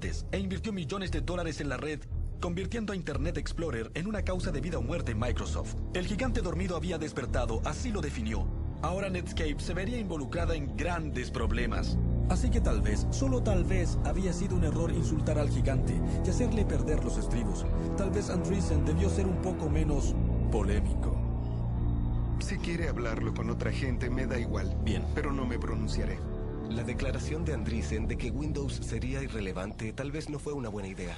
fabricantes e invirtió millones de dólares en la red, convirtiendo a Internet Explorer en una causa de vida o muerte en Microsoft. El gigante dormido había despertado, así lo definió. Ahora Netscape se vería involucrada en grandes problemas. Así que tal vez, solo tal vez, había sido un error insultar al gigante y hacerle perder los estribos. Tal vez Andreessen debió ser un poco menos polémico. Si quiere hablarlo con otra gente, me da igual. Bien. Pero no me pronunciaré. La declaración de Andreessen de que Windows sería irrelevante tal vez no fue una buena idea.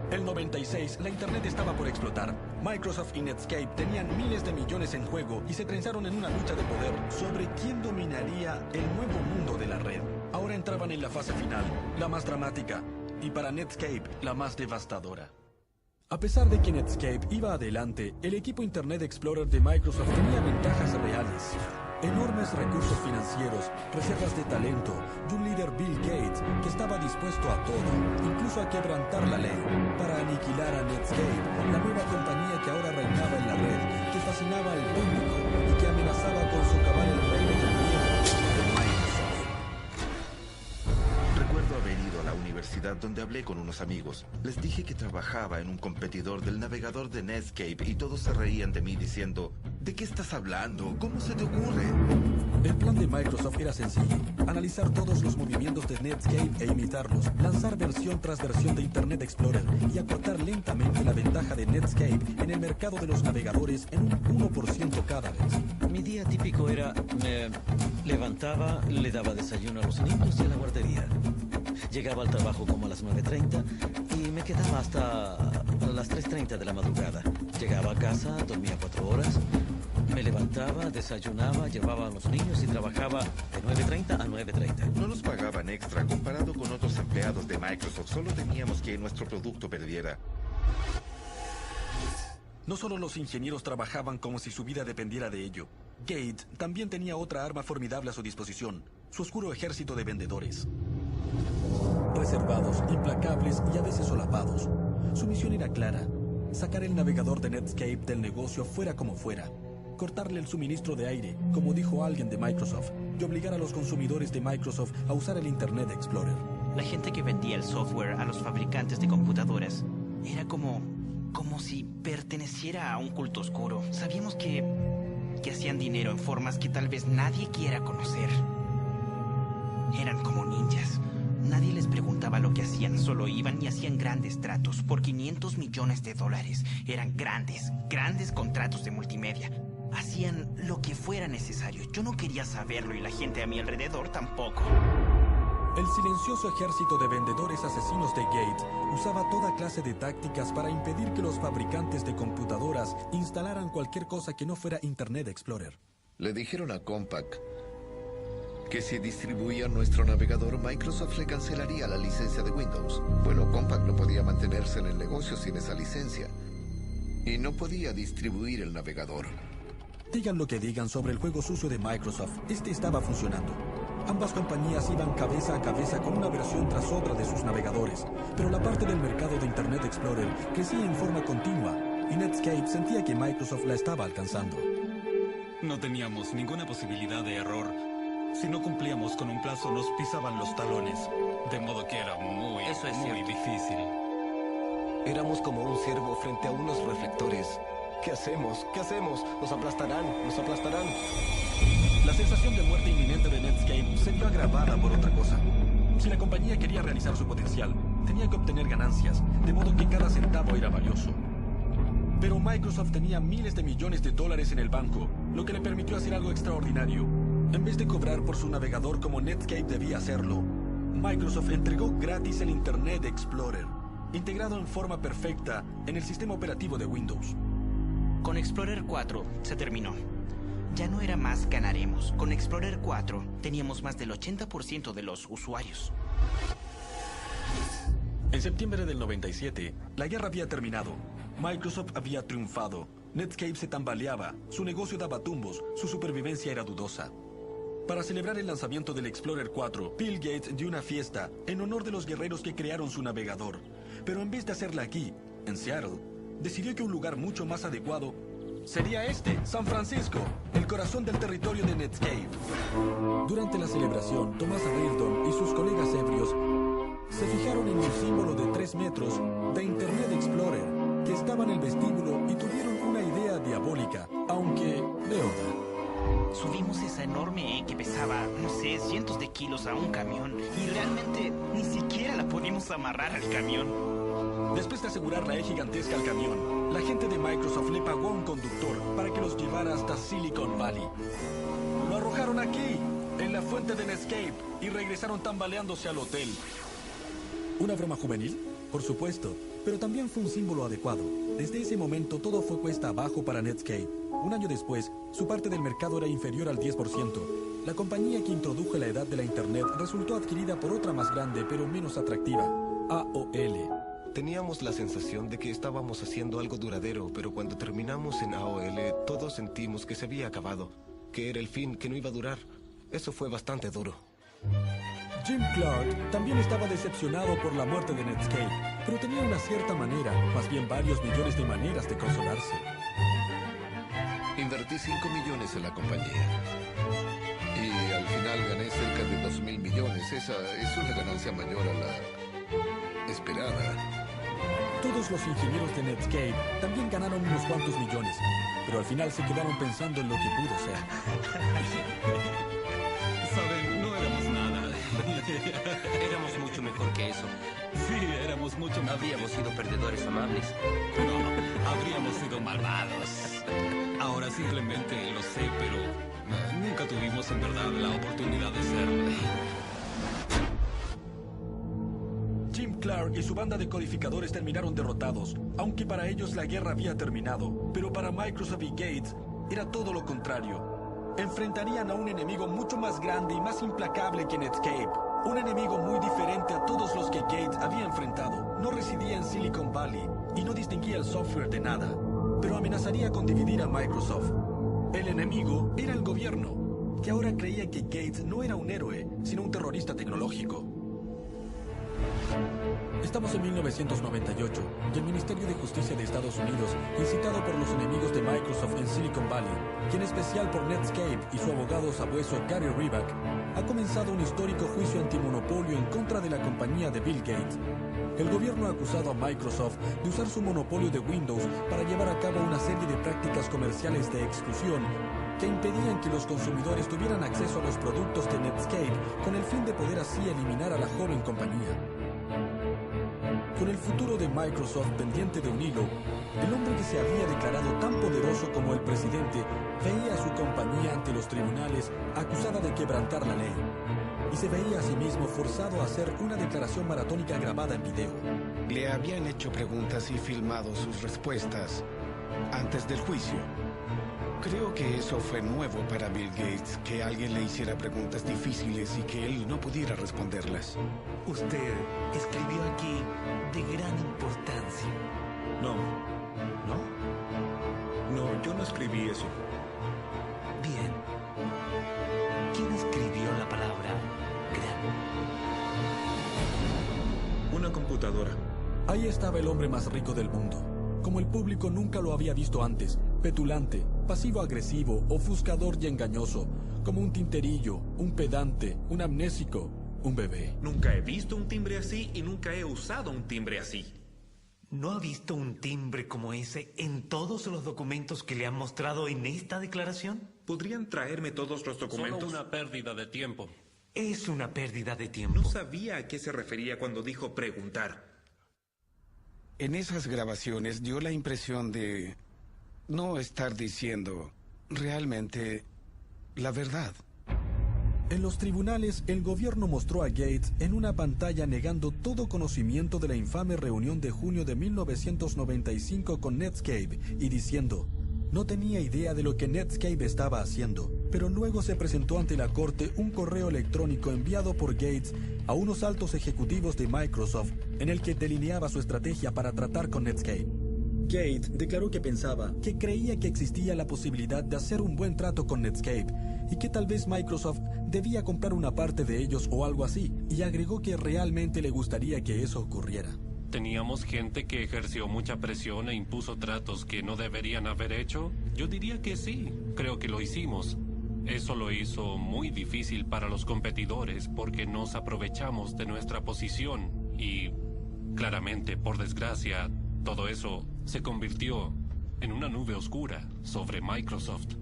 El 96, la Internet estaba por explotar. Microsoft y Netscape tenían miles de millones en juego y se trenzaron en una lucha de poder sobre quién dominaría el nuevo mundo de la red. Ahora entraban en la fase final, la más dramática, y para Netscape, la más devastadora. A pesar de que Netscape iba adelante, el equipo Internet Explorer de Microsoft tenía ventajas reales. Enormes recursos financieros, reservas de talento y un líder Bill Gates que estaba dispuesto a todo, incluso a quebrantar la ley, para aniquilar a Netscape, la nueva compañía que ahora reinaba en la red, que fascinaba al público y que amenazaba con socavar el reino del miedo de Microsoft. Recuerdo haber ido a la universidad donde hablé con unos amigos. Les dije que trabajaba en un competidor del navegador de Netscape y todos se reían de mí diciendo: ¿de qué estás hablando? ¿Cómo se te ocurre? El plan de Microsoft era sencillo: analizar todos los movimientos de Netscape e imitarlos, lanzar versión tras versión de Internet Explorer y acortar lentamente la ventaja de Netscape en el mercado de los navegadores en un 1% cada vez. Mi día típico era, me levantaba, le daba desayuno a los niños y a la guardería. Llegaba al trabajo como a las 9:30 y me quedaba hasta las 3:30 de la madrugada. Llegaba a casa, dormía 4 horas, me levantaba, desayunaba, llevaba a los niños y trabajaba de 9:30 a 9:30. No nos pagaban extra comparado con otros empleados de Microsoft. Solo teníamos que nuestro producto perdiera. No solo los ingenieros trabajaban como si su vida dependiera de ello. Gates también tenía otra arma formidable a su disposición: su oscuro ejército de vendedores. Reservados, implacables y a veces solapados. Su misión era clara: sacar el navegador de Netscape del negocio fuera como fuera. Cortarle el suministro de aire, como dijo alguien de Microsoft, y obligar a los consumidores de Microsoft a usar el Internet Explorer. La gente que vendía el software a los fabricantes de computadoras era como si perteneciera a un culto oscuro. Sabíamos que hacían dinero en formas que tal vez nadie quiera conocer. Eran como ninjas. Nadie les preguntaba lo que hacían, solo iban y hacían grandes tratos por $500 millones. Eran grandes contratos de multimedia. Hacían lo que fuera necesario. Yo no quería saberlo y la gente a mi alrededor tampoco. El silencioso ejército de vendedores asesinos de Gates usaba toda clase de tácticas para impedir que los fabricantes de computadoras instalaran cualquier cosa que no fuera Internet Explorer. Le dijeron a Compaq que si distribuía nuestro navegador, Microsoft le cancelaría la licencia de Windows. Bueno, Compaq no podía mantenerse en el negocio sin esa licencia y no podía distribuir el navegador. Digan lo que digan sobre el juego sucio de Microsoft, este estaba funcionando. Ambas compañías iban cabeza a cabeza con una versión tras otra de sus navegadores, pero la parte del mercado de Internet Explorer crecía en forma continua y Netscape sentía que Microsoft la estaba alcanzando. No teníamos ninguna posibilidad de error. Si no cumplíamos con un plazo, nos pisaban los talones, de modo que era muy difícil. Éramos como un ciervo frente a unos reflectores. ¿Qué hacemos? ¿Qué hacemos? Nos aplastarán, nos aplastarán. La sensación de muerte inminente de Netscape se vio agravada por otra cosa. Si la compañía quería realizar su potencial, tenía que obtener ganancias, de modo que cada centavo era valioso. Pero Microsoft tenía miles de millones de dólares en el banco, lo que le permitió hacer algo extraordinario. En vez de cobrar por su navegador como Netscape debía hacerlo, Microsoft entregó gratis el Internet Explorer, integrado en forma perfecta en el sistema operativo de Windows. Con Explorer 4 se terminó. Ya no era más ganaremos. Con Explorer 4 teníamos más del 80% de los usuarios. En septiembre del 97, la guerra había terminado. Microsoft había triunfado. Netscape se tambaleaba, su negocio daba tumbos, su supervivencia era dudosa. Para celebrar el lanzamiento del Explorer 4, Bill Gates dio una fiesta en honor de los guerreros que crearon su navegador. Pero en vez de hacerla aquí, en Seattle, decidió que un lugar mucho más adecuado sería este, San Francisco, el corazón del territorio de Netscape. Durante la celebración, Thomas Reardon y sus colegas ebrios se fijaron en un símbolo de 3 metros de Internet Explorer que estaba en el vestíbulo y tuvieron una idea diabólica, aunque beota. Subimos esa enorme que pesaba, no sé, cientos de kilos a un camión y realmente ni siquiera la pudimos amarrar al camión. Después de asegurar la gigantesca al camión, la gente de Microsoft le pagó a un conductor para que los llevara hasta Silicon Valley. Lo arrojaron aquí, en la fuente de Netscape, y regresaron tambaleándose al hotel. ¿Una broma juvenil? Por supuesto, pero también fue un símbolo adecuado. Desde ese momento todo fue cuesta abajo para Netscape. Un año después, su parte del mercado era inferior al 10%. La compañía que introdujo la edad de la Internet resultó adquirida por otra más grande pero menos atractiva, AOL. Teníamos la sensación de que estábamos haciendo algo duradero, pero cuando terminamos en AOL, todos sentimos que se había acabado, que era el fin, que no iba a durar. Eso fue bastante duro. Jim Clark también estaba decepcionado por la muerte de Netscape, pero tenía una cierta manera, más bien varios millones de maneras de consolarse. Invertí 5 millones en la compañía. Y al final gané cerca de 2.000 millones. Esa es una ganancia mayor a la esperada. Todos los ingenieros de Netscape también ganaron unos cuantos millones, pero al final se quedaron pensando en lo que pudo ser. Saben, no éramos nada. Éramos mucho mejor que eso. Sí, éramos mucho mejor. Habríamos sido perdedores amables. No, habríamos sido malvados. Ahora simplemente lo sé, pero nunca tuvimos en verdad la oportunidad de serlo. Jim Clark y su banda de codificadores terminaron derrotados, aunque para ellos la guerra había terminado. Pero para Microsoft y Gates era todo lo contrario. Enfrentarían a un enemigo mucho más grande y más implacable que Netscape. Un enemigo muy diferente a todos los que Gates había enfrentado. No residía en Silicon Valley y no distinguía el software de nada, pero amenazaría con dividir a Microsoft. El enemigo era el gobierno, que ahora creía que Gates no era un héroe, sino un terrorista tecnológico. Estamos en 1998 y el Ministerio de Justicia de Estados Unidos, incitado por los enemigos de Microsoft en Silicon Valley, y en especial por Netscape y su abogado sabueso Gary Reback, ha comenzado un histórico juicio antimonopolio en contra de la compañía de Bill Gates. El gobierno ha acusado a Microsoft de usar su monopolio de Windows para llevar a cabo una serie de prácticas comerciales de exclusión que impedían que los consumidores tuvieran acceso a los productos de Netscape con el fin de poder así eliminar a la joven compañía. Con el futuro de Microsoft pendiente de un hilo, el hombre que se había declarado tan poderoso como el presidente veía a su compañía ante los tribunales acusada de quebrantar la ley, y se veía a sí mismo forzado a hacer una declaración maratónica grabada en video. Le habían hecho preguntas y filmado sus respuestas antes del juicio. Creo que eso fue nuevo para Bill Gates, que alguien le hiciera preguntas difíciles y que él no pudiera responderlas. Usted escribió aquí de gran importancia. No, yo no escribí eso. Bien. ¿Quién escribió la palabra gran? Una computadora. Ahí estaba el hombre más rico del mundo. Como el público nunca lo había visto antes, petulante, pasivo-agresivo, ofuscador y engañoso, como un tinterillo, un pedante, un amnésico, un bebé. Nunca he visto un timbre así y nunca he usado un timbre así. ¿No ha visto un timbre como ese en todos los documentos que le han mostrado en esta declaración? ¿Podrían traerme todos los documentos? Solo una pérdida de tiempo. Es una pérdida de tiempo. No sabía a qué se refería cuando dijo preguntar. En esas grabaciones dio la impresión de no estar diciendo realmente la verdad. En los tribunales, el gobierno mostró a Gates en una pantalla negando todo conocimiento de la infame reunión de junio de 1995 con Netscape y diciendo, no tenía idea de lo que Netscape estaba haciendo. Pero luego se presentó ante la corte un correo electrónico enviado por Gates a unos altos ejecutivos de Microsoft en el que delineaba su estrategia para tratar con Netscape. Gates declaró que pensaba, que creía que existía la posibilidad de hacer un buen trato con Netscape y que tal vez Microsoft debía comprar una parte de ellos o algo así, y agregó que realmente le gustaría que eso ocurriera. ¿Teníamos gente que ejerció mucha presión e impuso tratos que no deberían haber hecho? Yo diría que sí, creo que lo hicimos. Eso lo hizo muy difícil para los competidores porque nos aprovechamos de nuestra posición y, claramente, por desgracia, todo eso se convirtió en una nube oscura sobre Microsoft.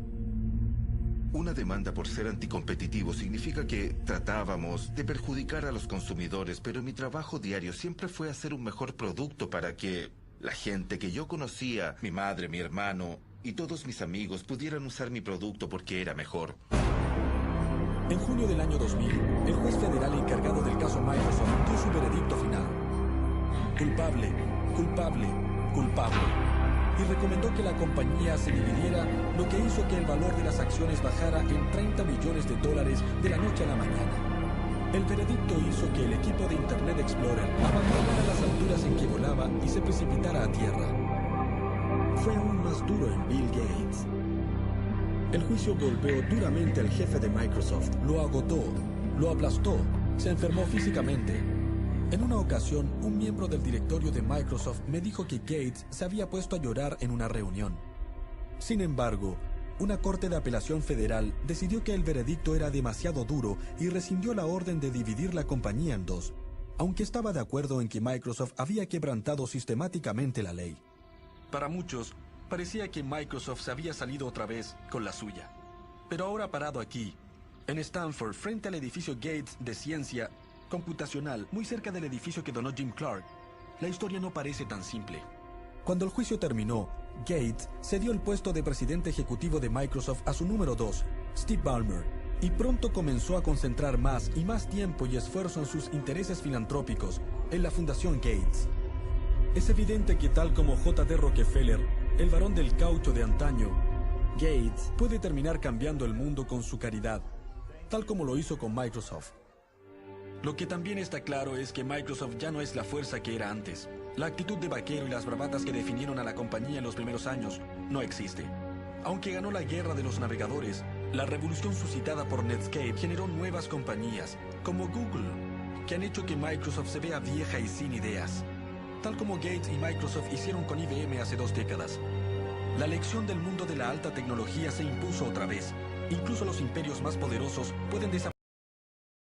Una demanda por ser anticompetitivo significa que tratábamos de perjudicar a los consumidores, pero mi trabajo diario siempre fue hacer un mejor producto para que la gente que yo conocía, mi madre, mi hermano y todos mis amigos pudieran usar mi producto porque era mejor. En junio del año 2000, el juez federal encargado del caso Microsoft dio su veredicto final. Culpable, culpable, culpable. Y recomendó que la compañía se dividiera, lo que hizo que el valor de las acciones bajara en $30 millones de la noche a la mañana. El veredicto hizo que el equipo de Internet Explorer abandonara las alturas en que volaba y se precipitara a tierra. Fue aún más duro en Bill Gates. El juicio golpeó duramente al jefe de Microsoft, lo agotó, lo aplastó, se enfermó físicamente. En una ocasión, un miembro del directorio de Microsoft me dijo que Gates se había puesto a llorar en una reunión. Sin embargo, una corte de apelación federal decidió que el veredicto era demasiado duro y rescindió la orden de dividir la compañía en dos, aunque estaba de acuerdo en que Microsoft había quebrantado sistemáticamente la ley. Para muchos, parecía que Microsoft se había salido otra vez con la suya. Pero ahora parado aquí, en Stanford, frente al edificio Gates de Ciencia Computacional, muy cerca del edificio que donó Jim Clark, la historia no parece tan simple. Cuando el juicio terminó, Gates cedió el puesto de presidente ejecutivo de Microsoft a su número 2, Steve Ballmer, y pronto comenzó a concentrar más y más tiempo y esfuerzo en sus intereses filantrópicos, en la Fundación Gates. Es evidente que tal como J.D. Rockefeller, el varón del caucho de antaño, Gates puede terminar cambiando el mundo con su caridad, tal como lo hizo con Microsoft. Lo que también está claro es que Microsoft ya no es la fuerza que era antes. La actitud de vaquero y las bravatas que definieron a la compañía en los primeros años no existe. Aunque ganó la guerra de los navegadores, la revolución suscitada por Netscape generó nuevas compañías, como Google, que han hecho que Microsoft se vea vieja y sin ideas. Tal como Gates y Microsoft hicieron con IBM hace 2 décadas. La lección del mundo de la alta tecnología se impuso otra vez. Incluso los imperios más poderosos pueden desaparecer.